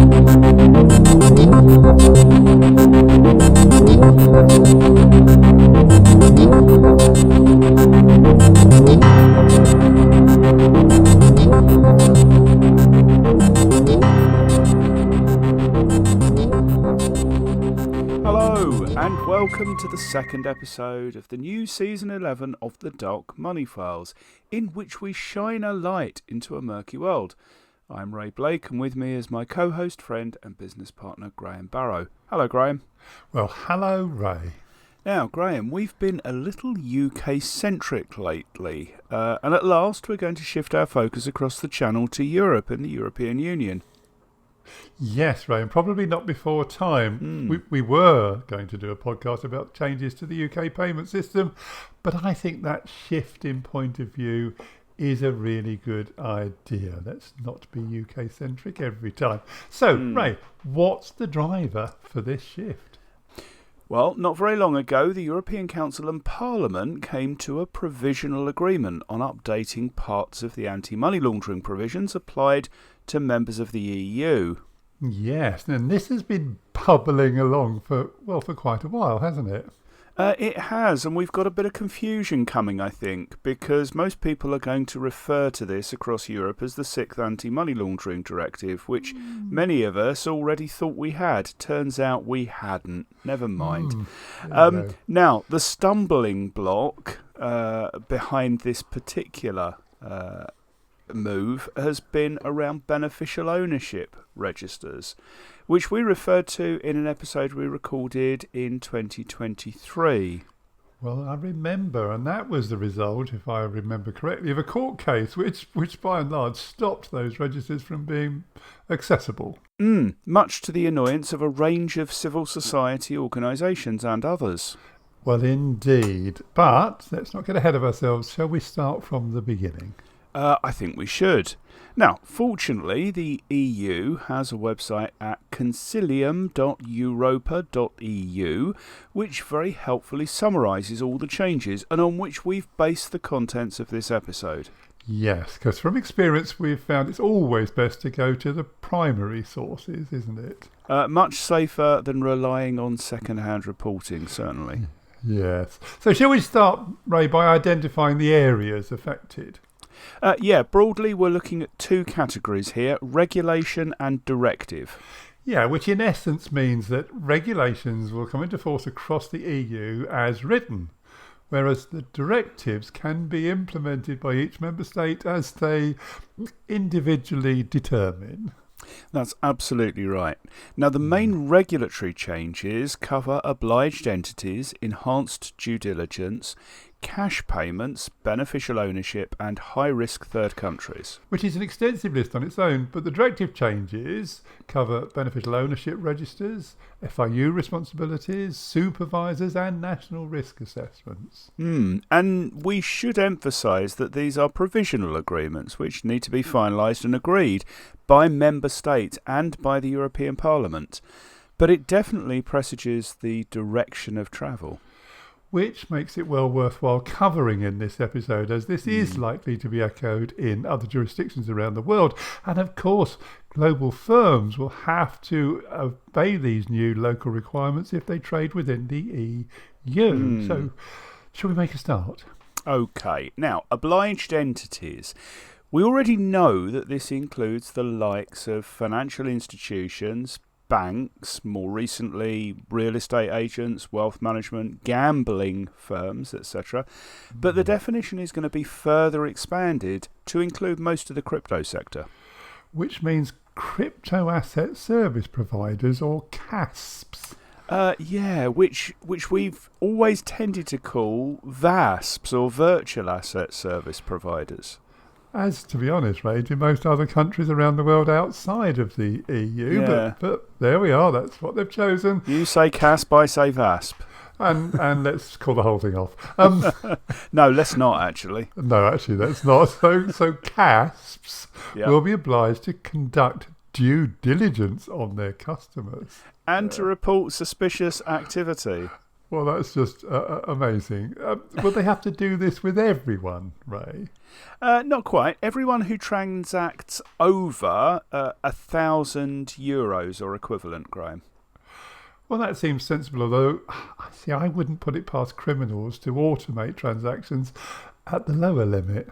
Hello, and welcome to the second episode of the new Season 11 of the Dark Money Files, in which we shine a light into a murky world. I'm Ray Blake, and with me is my co-host, friend and business partner, Graham Barrow. Hello, Graham. Well, hello, Ray. Now, Graham, we've been a little UK-centric lately, and at last we're going to shift our focus across the channel to Europe and the European Union. Yes, Ray, and probably not before time. We were going to do a podcast about changes to the UK payment system, but I think that shift in point of view is a really good idea. Let's not be UK-centric every time. So, Ray, what's the driver for this shift? Well, not very long ago, the European Council and Parliament came to a provisional agreement on updating parts of the anti-money laundering provisions applied to members of the EU. Yes, and this has been bubbling along for quite a while, hasn't it? It has, and we've got a bit of confusion coming, I think, because most people are going to refer to this across Europe as the 6th Anti-Money Laundering Directive, which many of us already thought we had. Turns out we hadn't. Never mind. Now, the stumbling block behind this particular move has been around beneficial ownership registers, which we referred to in an episode we recorded in 2023. Well, I remember, and that was the result, if I remember correctly, of a court case which by and large stopped those registers from being accessible. Much to the annoyance of a range of civil society organisations and others. Well, indeed. But let's not get ahead of ourselves. Shall we start from the beginning? I think we should. Now, fortunately, the EU has a website at concilium.europa.eu, which very helpfully summarises all the changes and on which we've based the contents of this episode. Yes, because from experience we've found it's always best to go to the primary sources, isn't it? Much safer than relying on second-hand reporting, certainly. Yes. So shall we start, Ray, by identifying the areas affected? Broadly we're looking at two categories here, regulation and directive. Yeah, which in essence means that regulations will come into force across the EU as written, whereas the directives can be implemented by each member state as they individually determine. That's absolutely right. Now, the main regulatory changes cover obliged entities, enhanced due diligence, cash payments, beneficial ownership, and high-risk third countries. Which is an extensive list on its own, but the directive changes cover beneficial ownership registers, FIU responsibilities, supervisors, and national risk assessments. And we should emphasise that these are provisional agreements which need to be finalised and agreed by member states and by the European Parliament. But it definitely presages the direction of travel. Which makes it well worthwhile covering in this episode, as this is likely to be echoed in other jurisdictions around the world. And of course, global firms will have to obey these new local requirements if they trade within the EU. So, shall we make a start? OK. Now, obliged entities. We already know that this includes the likes of financial institutions, banks, more recently real estate agents, wealth management, gambling firms, etc. But the definition is going to be further expanded to include most of the crypto sector. Which means crypto asset service providers, or CASPs. Which we've always tended to call VASPs, or virtual asset service providers. As, to be honest, Ray, in most other countries around the world outside of the EU. Yeah. But there we are, that's what they've chosen. You say CASP, I say VASP. And let's call the whole thing off. No, let's not, actually. No, actually, that's not. So CASPs will be obliged to conduct due diligence on their customers. And to report suspicious activity. Well, that's just amazing. Will they have to do this with everyone, Ray? Not quite. Everyone who transacts over €1,000 or equivalent, Graham. Well, that seems sensible, although, see, I wouldn't put it past criminals to automate transactions at the lower limit.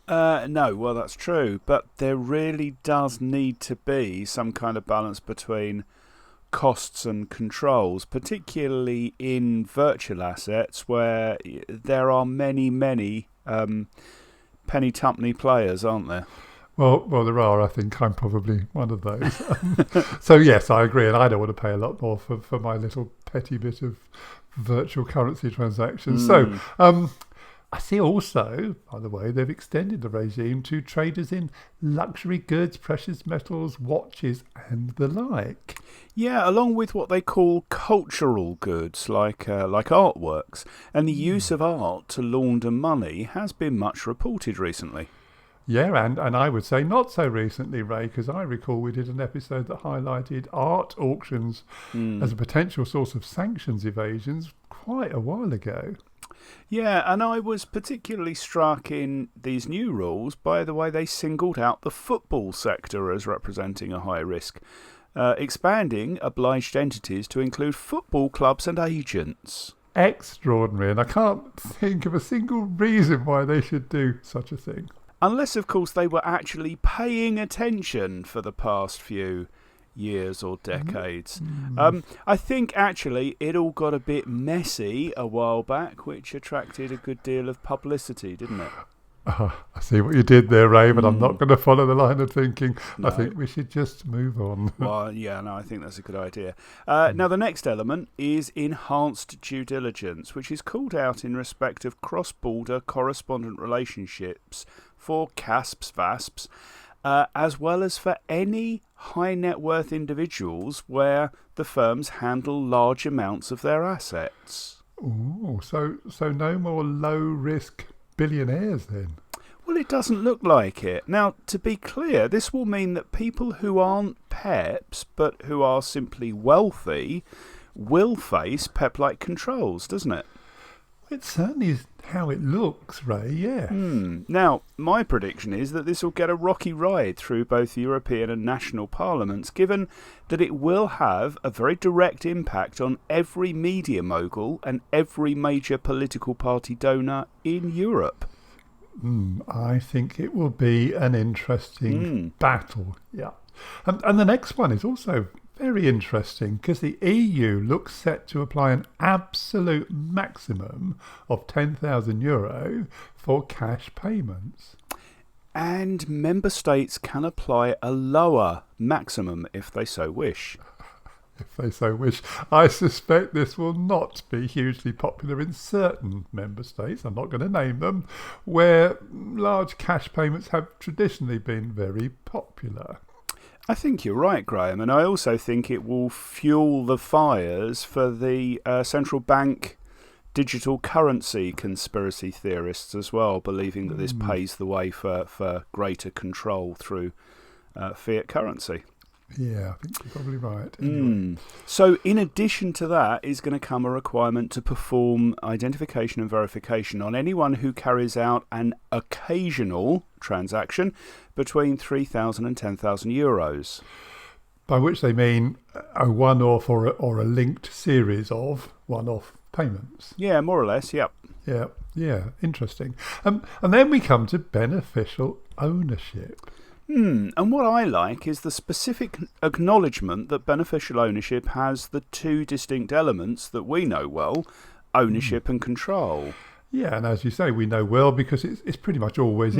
No, well, that's true. But there really does need to be some kind of balance between costs and controls, particularly in virtual assets where there are many penny tuppenny players, aren't there? Well, there are. I think I'm probably one of those. So yes, I agree, and I don't want to pay a lot more for my little petty bit of virtual currency transactions. So I see also, by the way, they've extended the regime to traders in luxury goods, precious metals, watches and the like. Yeah, along with what they call cultural goods like artworks. And the use of art to launder money has been much reported recently. Yeah, and I would say not so recently, Ray, because I recall we did an episode that highlighted art auctions as a potential source of sanctions evasions quite a while ago. Yeah, and I was particularly struck in these new rules by the way they singled out the football sector as representing a high risk, expanding obliged entities to include football clubs and agents. Extraordinary, and I can't think of a single reason why they should do such a thing. Unless, of course, they were actually paying attention for the past few years or decades. I think actually it all got a bit messy a while back, which attracted a good deal of publicity, didn't it? I see what you did there, Ray, but I'm not going to follow the line of thinking. No. I think we should just move on. Well, yeah, no, I think that's a good idea. Now, the next element is enhanced due diligence, which is called out in respect of cross-border correspondent relationships for CASPs, VASPs, as well as for any high net worth individuals where the firms handle large amounts of their assets. Oh, so no more low risk billionaires then? Well, it doesn't look like it. Now, to be clear, this will mean that people who aren't PEPs but who are simply wealthy will face PEP-like controls, doesn't it? It certainly is how it looks, Ray, yeah. Now, my prediction is that this will get a rocky ride through both European and national parliaments, given that it will have a very direct impact on every media mogul and every major political party donor in Europe. I think it will be an interesting battle, yeah. And the next one is also very interesting because the EU looks set to apply an absolute maximum of €10,000 for cash payments. And member states can apply a lower maximum if they so wish. If they so wish. I suspect this will not be hugely popular in certain member states, I'm not going to name them, where large cash payments have traditionally been very popular. I think you're right, Graham, and I also think it will fuel the fires for the central bank digital currency conspiracy theorists as well, believing that this paves the way for greater control through fiat currency. Yeah, I think you're probably right. Anyway. So in addition to that is going to come a requirement to perform identification and verification on anyone who carries out an occasional transaction between €3,000 and €10,000. By which they mean a one-off or a linked series of one-off payments. Yeah, more or less, yep. Yeah, interesting. And then we come to beneficial ownership. And what I like is the specific acknowledgement that beneficial ownership has the two distinct elements that we know well, ownership and control. Yeah, and as you say, we know well because it's pretty much always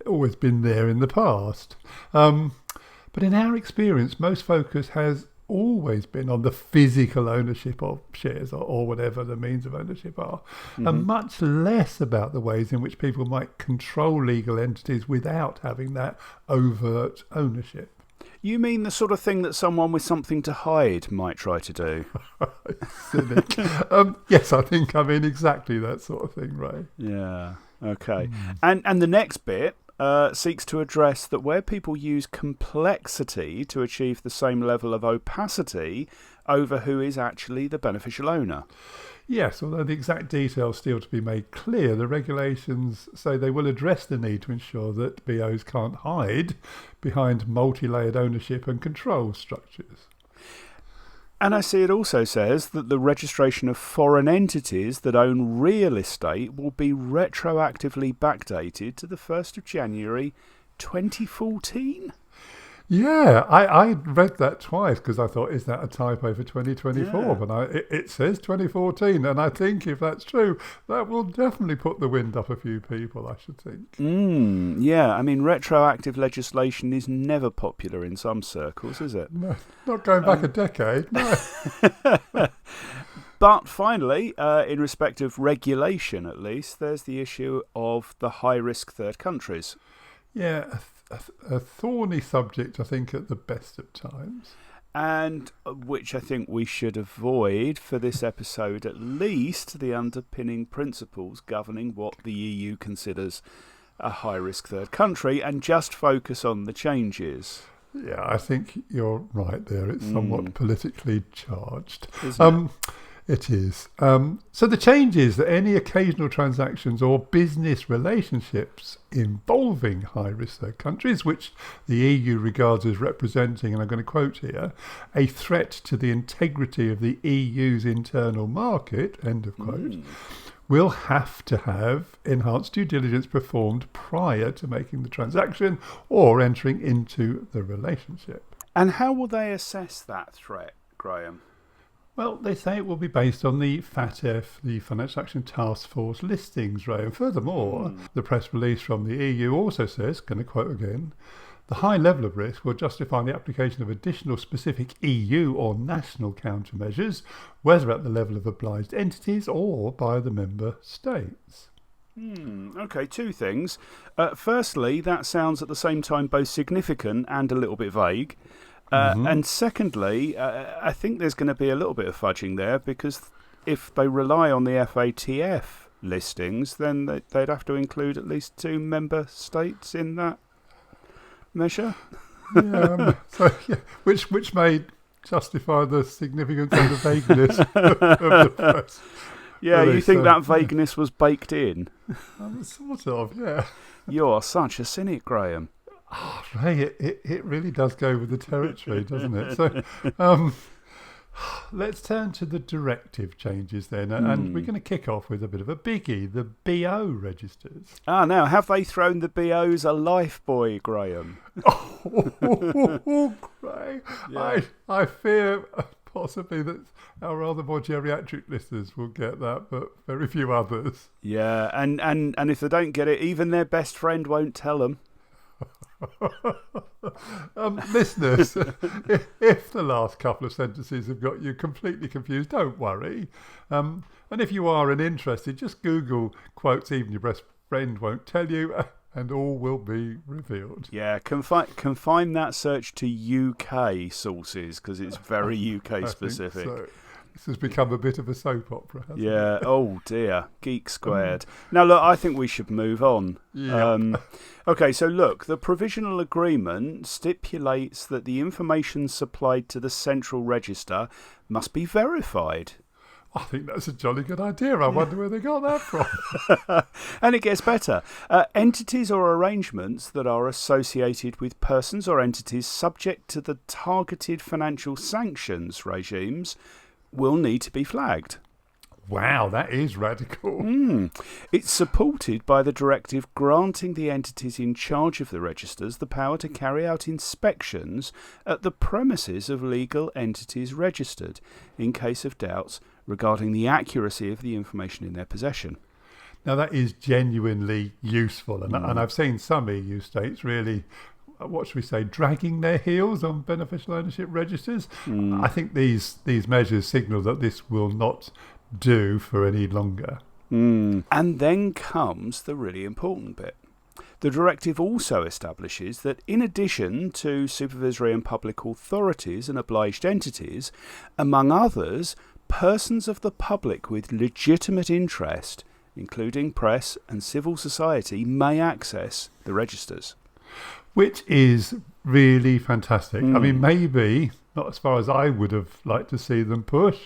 always been there in the past. But in our experience, most focus has always been on the physical ownership of shares or whatever the means of ownership are, and much less about the ways in which people might control legal entities without having that overt ownership. You mean the sort of thing that someone with something to hide might try to do? Cynic. Yes, I think I mean exactly that sort of thing, Ray. Yeah, okay. And the next bit, seeks to address that where people use complexity to achieve the same level of opacity over who is actually the beneficial owner. Yes, although the exact details still to be made clear, the regulations say they will address the need to ensure that BOs can't hide behind multi-layered ownership and control structures. And I see it also says that the registration of foreign entities that own real estate will be retroactively backdated to the 1st of January 2014. Yeah, I read that twice because I thought, is that a typo for 2024? Yeah. But it says 2014, and I think if that's true, that will definitely put the wind up a few people, I should think. Yeah, I mean, retroactive legislation is never popular in some circles, is it? No, not going back a decade, no. But finally, in respect of regulation at least, there's the issue of the high-risk third countries. Yeah, a thorny subject, I think, at the best of times. And which I think we should avoid for this episode, at least the underpinning principles governing what the EU considers a high-risk third country, and just focus on the changes. Yeah, I think you're right there. It's somewhat politically charged. Isn't it? It is. So the change is that any occasional transactions or business relationships involving high-risk third countries, which the EU regards as representing, and I'm going to quote here, a threat to the integrity of the EU's internal market, end of quote, will have to have enhanced due diligence performed prior to making the transaction or entering into the relationship. And how will they assess that threat, Graham? Well, they say it will be based on the FATF, the Financial Action Task Force listings, Ray. And furthermore, the press release from the EU also says, going to quote again, the high level of risk will justify the application of additional specific EU or national countermeasures, whether at the level of obliged entities or by the member states. Okay, two things. Firstly, that sounds at the same time both significant and a little bit vague. And secondly, I think there's going to be a little bit of fudging there, because if they rely on the FATF listings, then they'd have to include at least 2 member states in that measure. Which may justify the significance and the vagueness of the press. Yeah, you think that vagueness was baked in? Sort of, yeah. You're such a cynic, Graham. Oh, Ray, it really does go with the territory, doesn't it? So let's turn to the directive changes then. And we're going to kick off with a bit of a biggie, the BO registers. Now, have they thrown the BOs a life buoy, Graham? Ray, Yeah. I fear possibly that our rather more geriatric listeners will get that, but very few others. Yeah, and if they don't get it, even their best friend won't tell them. Listeners, if the last couple of sentences have got you completely confused, don't worry. And if you are interested, just Google quotes even your best friend won't tell you, and all will be revealed. Yeah, confine that search to UK sources, because it's very UK specific. So. This has become a bit of a soap opera, hasn't it? Yeah, oh dear, geek squared. Now look, I think we should move on. Yeah. Okay, so look, the provisional agreement stipulates that the information supplied to the central register must be verified. I think that's a jolly good idea. I wonder where they got that from. And it gets better. Entities or arrangements that are associated with persons or entities subject to the targeted financial sanctions regimes will need to be flagged. Wow, that is radical. It's supported by the directive granting the entities in charge of the registers the power to carry out inspections at the premises of legal entities registered in case of doubts regarding the accuracy of the information in their possession. Now, that is genuinely useful, and I've seen some EU states really, what should we say, dragging their heels on beneficial ownership registers. I think these measures signal that this will not do for any longer. And then comes the really important bit. The directive also establishes that in addition to supervisory and public authorities and obliged entities, among others, persons of the public with legitimate interest including press and civil society, may access the registers. Which is really fantastic. I mean, maybe not as far as I would have liked to see them push,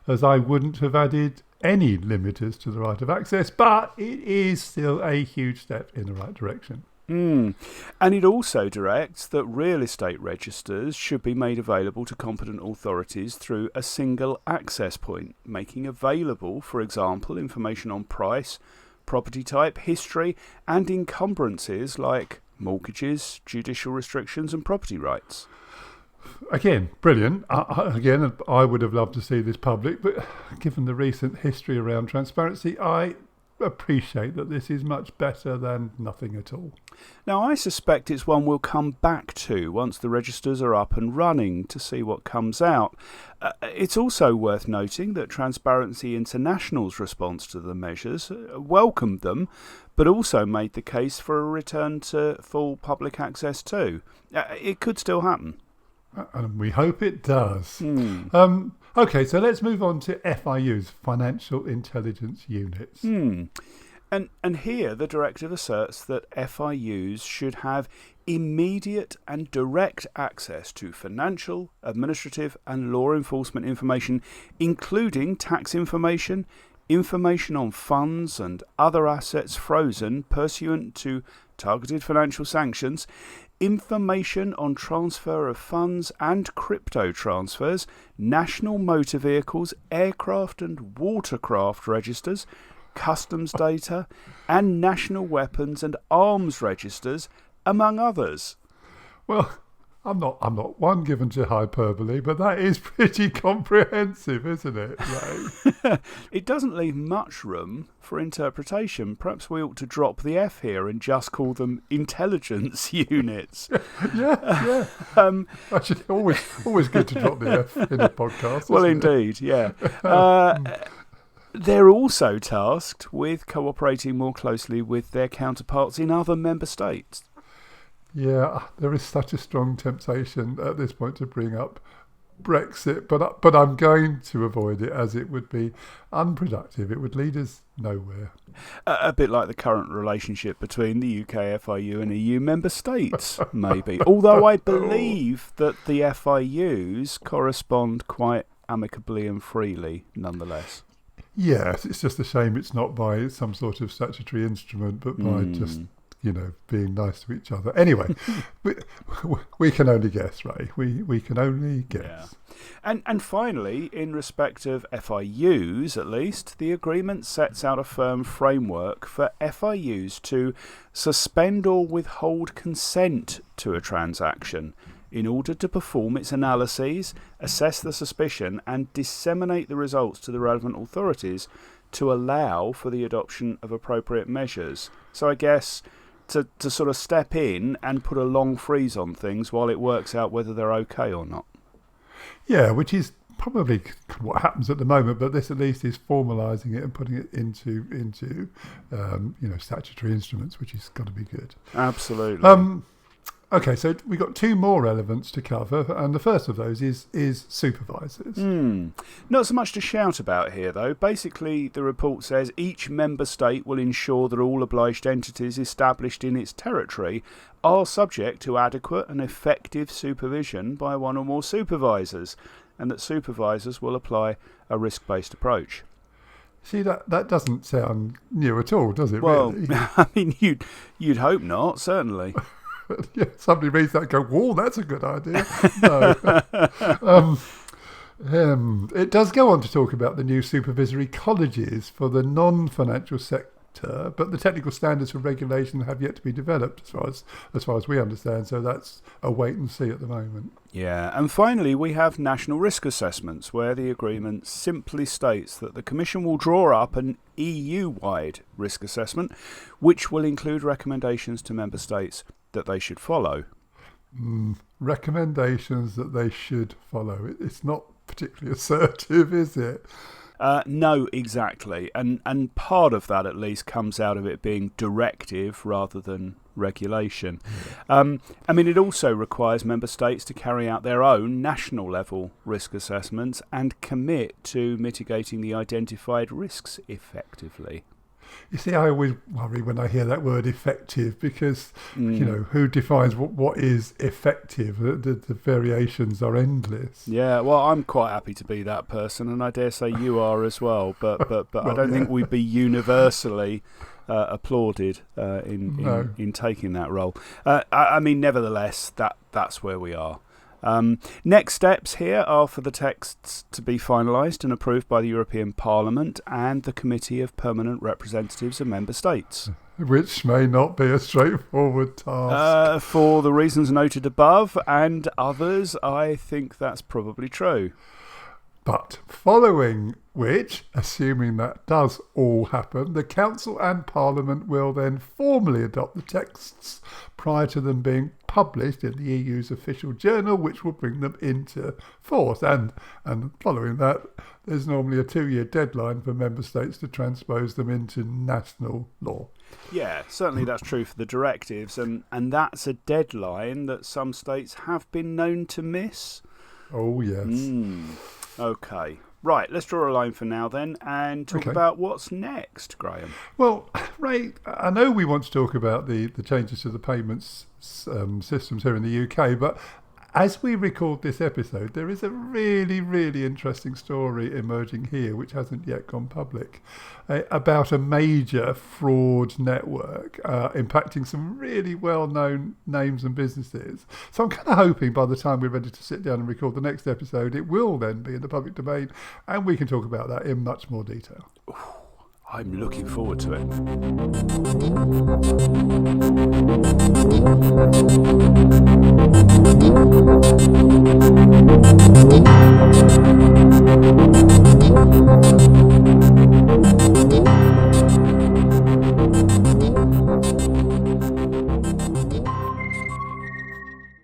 as I wouldn't have added any limiters to the right of access, but it is still a huge step in the right direction. And it also directs that real estate registers should be made available to competent authorities through a single access point, making available, for example, information on price, property type, history, and encumbrances like mortgages, judicial restrictions, and property rights. Again, brilliant. I would have loved to see this public, but given the recent history around transparency, I appreciate that this is much better than nothing at all. Now, I suspect it's one we'll come back to once the registers are up and running to see what comes out. It's also worth noting that Transparency International's response to the measures welcomed them, but also made the case for a return to full public access too. It could still happen. And we hope it does. Okay, so let's move on to FIUs, Financial Intelligence Units. And here the directive asserts that FIUs should have immediate and direct access to financial, administrative and law enforcement information, including tax information, information on funds and other assets frozen pursuant to targeted financial sanctions, information on transfer of funds and crypto transfers, national motor vehicles, aircraft and watercraft registers, customs data, and national weapons and arms registers, among others. Well, I'm not one given to hyperbole, but that is pretty comprehensive, isn't it? Right? It doesn't leave much room for interpretation. Perhaps we ought to drop the F here and just call them intelligence units. Yeah. Actually, always good to drop the F in a podcast. Well, indeed, yeah. They're also tasked with cooperating more closely with their counterparts in other member states. Yeah, there is such a strong temptation at this point to bring up Brexit, but I'm going to avoid it as it would be unproductive. It would lead us nowhere. A bit like the current relationship between the UK FIU and EU member states, maybe. Although I believe that the FIUs correspond quite amicably and freely, nonetheless. Yes, it's just a shame it's not by some sort of statutory instrument, but by just, being nice to each other. Anyway, we can only guess, Ray. We can only guess. Yeah. And finally, in respect of FIUs at least, the agreement sets out a firm framework for FIUs to suspend or withhold consent to a transaction in order to perform its analyses, assess the suspicion, and disseminate the results to the relevant authorities to allow for the adoption of appropriate measures. So I guess to sort of step in and put a long freeze on things while it works out whether they're okay or not. Yeah, which is probably what happens at the moment, but this at least is formalising it and putting it into statutory instruments, which has got to be good. Absolutely. Okay, so we've got two more relevants to cover, and the first of those is supervisors. Not so much to shout about here, though. Basically, the report says each member state will ensure that all obliged entities established in its territory are subject to adequate and effective supervision by one or more supervisors, and that supervisors will apply a risk-based approach. See, that doesn't sound new at all, does it, well, really? I mean, you'd hope not, certainly. Yeah, somebody reads that and go, whoa, that's a good idea. No. It does go on to talk about the new supervisory colleges for the non-financial sector, but the technical standards for regulation have yet to be developed as far as we understand, so that's a wait and see at the moment. Yeah, and finally we have national risk assessments, where the agreement simply states that the Commission will draw up an EU-wide risk assessment, which will include recommendations to member states that they should follow. Recommendations that they should follow. It's not particularly assertive, is it? No, exactly. And part of that at least comes out of it being directive rather than regulation. It also requires member states to carry out their own national level risk assessments and commit to mitigating the identified risks effectively. You see, I always worry when I hear that word effective because, who defines what is effective? The variations are endless. Yeah, well, I'm quite happy to be that person, and I dare say you are as well. But well, I don't think we'd be universally applauded in taking that role. I mean, nevertheless, that's where we are. Next steps here are for the texts to be finalised and approved by the European Parliament and the Committee of Permanent Representatives of Member States. Which may not be a straightforward task. For the reasons noted above and others, I think that's probably true. But following which, assuming that does all happen, the Council and Parliament will then formally adopt the texts prior to them being published in the EU's official journal, which will bring them into force. And following that, there's normally a 2-year deadline for member states to transpose them into national law. Yeah, certainly that's true for the directives, and that's a deadline that some states have been known to miss. Oh, yes. Okay. Right, let's draw a line for now then and talk about what's next, Graham. Well, Ray, I know we want to talk about the changes to the payments systems here in the UK, but as we record this episode, there is a really, really interesting story emerging here, which hasn't yet gone public, about a major fraud network impacting some really well-known names and businesses. So I'm kind of hoping by the time we're ready to sit down and record the next episode, it will then be in the public domain, and we can talk about that in much more detail. I'm looking forward to it.